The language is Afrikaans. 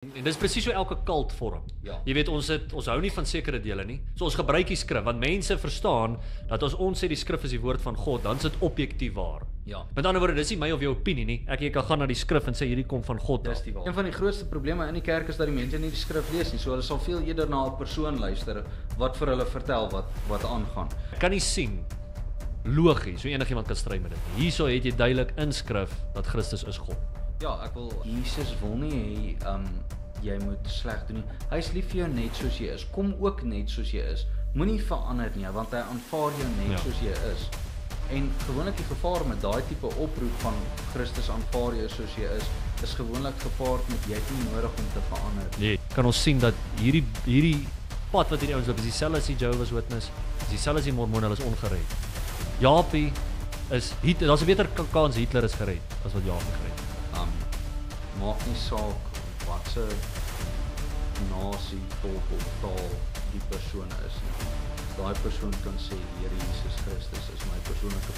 En dis presies hoe elke kult vorm. Ja. Jy weet, ons hou nie van sekere dele nie. So ons gebruik die skrif, want mense verstaan dat as ons sê die skrif is die woord van God, dan is dit objektief waar. Ja. Met ander woorde, dis nie my of jou opinie nie. Jy kan gaan na die skrif en sê hierdie kom van God af. Dis die waar. Een van die grootste probleme in die kerk is dat die mense nie die skrif lees nie. So hulle sal veel eerder na 'n persoon luister wat vir hulle vertel wat aangaan. Ek kan nie sien logies hoe enigiemand kan stry met dit nie. Hierso het jy duidelik in skrif dat Christus is God. Ja, ek wil Jesus wil nie hê jy moet sleg doen nie. Hy is lief vir jou net soos jy is. Kom ook net soos jy is. Moenie verander nie, want hy aanvaar jou net soos jy is. En gewoonlik die gevaar met daai tipe oproep van Christus aanvaar jou soos jy is gewoonlik gepaard met jy het nie nodig om te verander. Nee, kan ons sien dat hierdie pad wat hierdie ouens loop is dieselfde as die Jehovah's Witness, is dieselfde as die Mormone, hulle is ongered. Japie is daar's 'n beter kans Hitler is gered as wat Japie gered. Maak nie saak watse nasie, volk of taal die persoon is nie. Daai persoon kan sê Here Jesus Christus is my persoonlike